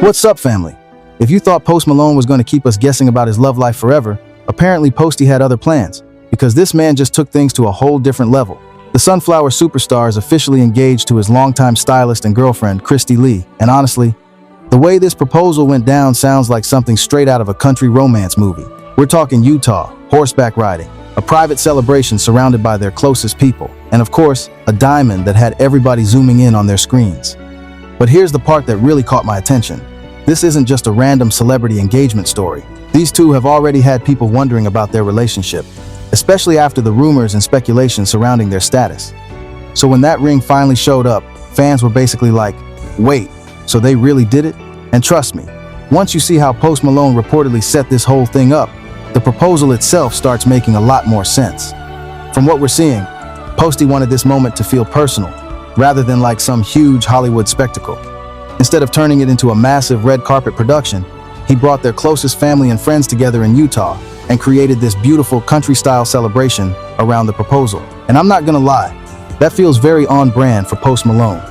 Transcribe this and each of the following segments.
What's up, family? If you thought Post Malone was going to keep us guessing about his love life forever, apparently Posty had other plans, because this man just took things to a whole different level. The Sunflower superstar is officially engaged to his longtime stylist and girlfriend, Christy Lee, and honestly, the way this proposal went down sounds like something straight out of a country romance movie. We're talking Utah, horseback riding, a private celebration surrounded by their closest people, and of course, a diamond that had everybody zooming in on their screens. But here's the part that really caught my attention. This isn't just a random celebrity engagement story. These two have already had people wondering about their relationship, especially after the rumors and speculation surrounding their status. So when that ring finally showed up, fans were basically like, wait, so they really did it? And trust me, once you see how Post Malone reportedly set this whole thing up, the proposal itself starts making a lot more sense. From what we're seeing, Posty wanted this moment to feel personal, rather than like some huge Hollywood spectacle. Instead of turning it into a massive red carpet production, he brought their closest family and friends together in Utah and created this beautiful country-style celebration around the proposal. And I'm not gonna lie, that feels very on brand for Post Malone.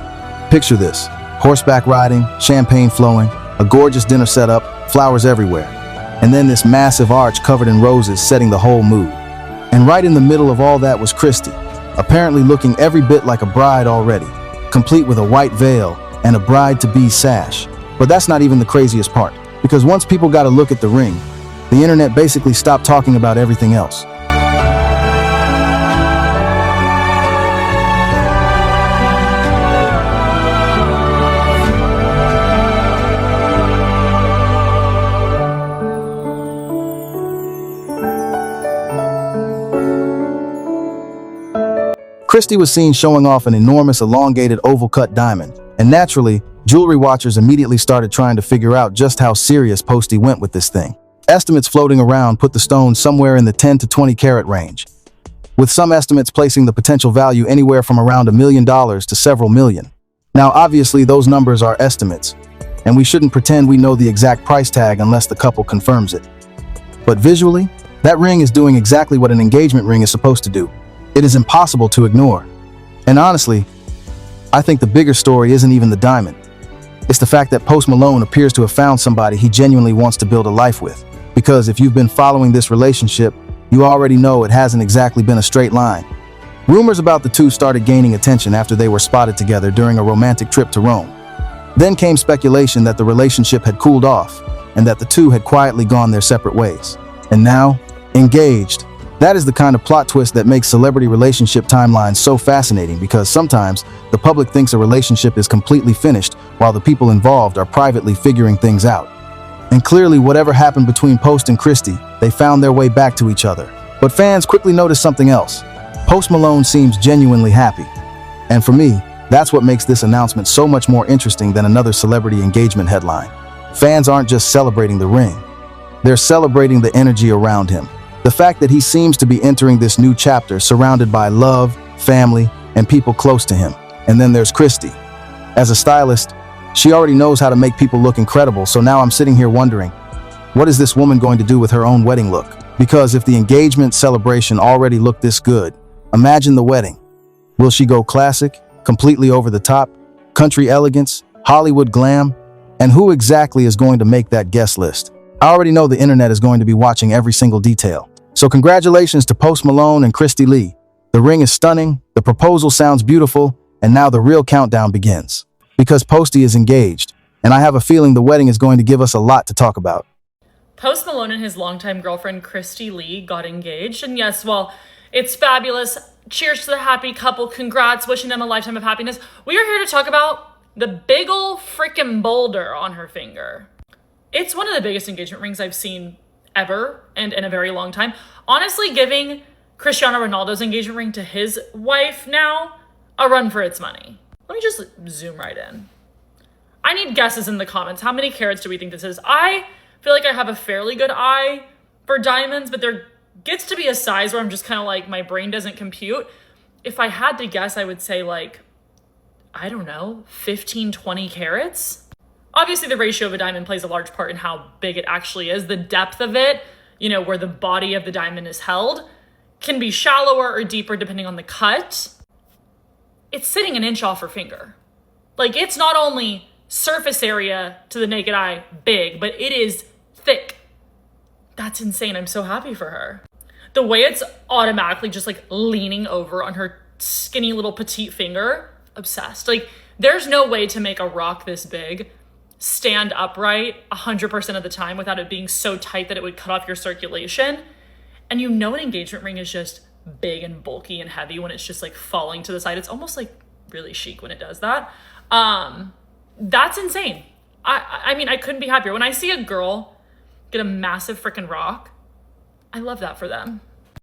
Picture this, horseback riding, champagne flowing, a gorgeous dinner setup, flowers everywhere, and then this massive arch covered in roses setting the whole mood. And right in the middle of all that was Christy, apparently looking every bit like a bride already, complete with a white veil and a bride-to-be sash. But that's not even the craziest part, because once people got a look at the ring, the internet basically stopped talking about everything else. Christy was seen showing off an enormous elongated oval-cut diamond, and naturally, jewelry watchers immediately started trying to figure out just how serious Posty went with this thing. Estimates floating around put the stone somewhere in the 10 to 20 carat range, with some estimates placing the potential value anywhere from around $1 million to several million. Now, obviously, those numbers are estimates, and we shouldn't pretend we know the exact price tag unless the couple confirms it. But visually, that ring is doing exactly what an engagement ring is supposed to do. It is impossible to ignore. And honestly, I think the bigger story isn't even the diamond. It's the fact that Post Malone appears to have found somebody he genuinely wants to build a life with. Because if you've been following this relationship, you already know it hasn't exactly been a straight line. Rumors about the two started gaining attention after they were spotted together during a romantic trip to Rome. Then came speculation that the relationship had cooled off and that the two had quietly gone their separate ways. And now, engaged. That is the kind of plot twist that makes celebrity relationship timelines so fascinating, because sometimes the public thinks a relationship is completely finished while the people involved are privately figuring things out. And clearly, whatever happened between Post and Christy, they found their way back to each other. But fans quickly noticed something else. Post Malone seems genuinely happy. And for me, that's what makes this announcement so much more interesting than another celebrity engagement headline. Fans aren't just celebrating the ring. They're celebrating the energy around him. The fact that he seems to be entering this new chapter surrounded by love, family, and people close to him. And then there's Christy. As a stylist, she already knows how to make people look incredible, so now I'm sitting here wondering, what is this woman going to do with her own wedding look? Because if the engagement celebration already looked this good, imagine the wedding. Will she go classic, completely over the top, country elegance, Hollywood glam? And who exactly is going to make that guest list? I already know the internet is going to be watching every single detail. So congratulations to Post Malone and Christy Lee. The ring is stunning, the proposal sounds beautiful, and now the real countdown begins. Because Posty is engaged, and I have a feeling the wedding is going to give us a lot to talk about. Post Malone and his longtime girlfriend Christy Lee got engaged, and yes, well, it's fabulous. Cheers to the happy couple. Congrats, wishing them a lifetime of happiness. We are here to talk about the big ol' freaking boulder on her finger. It's one of the biggest engagement rings I've seen ever and in a very long time. Honestly, giving Cristiano Ronaldo's engagement ring to his wife now a run for its money. Let me just zoom right in. I need guesses in the comments. How many carats do we think this is? I feel like I have a fairly good eye for diamonds, but there gets to be a size where I'm just kind of like, my brain doesn't compute. If I had to guess, I would say like, I don't know, 15, 20 carats. Obviously, the ratio of a diamond plays a large part in how big it actually is. The depth of it, where the body of the diamond is held, can be shallower or deeper depending on the cut. It's sitting an inch off her finger. Like, it's not only surface area to the naked eye big, but it is thick. That's insane. I'm so happy for her. The way it's automatically just like leaning over on her skinny little petite finger, obsessed. Like, there's no way to make a rock this big stand upright 100% of the time without it being so tight that it would cut off your circulation. And you know an engagement ring is just big and bulky and heavy when it's just like falling to the side. It's almost like really chic when it does that. That's insane. I mean, I couldn't be happier. When I see a girl get a massive freaking rock, I love that for them.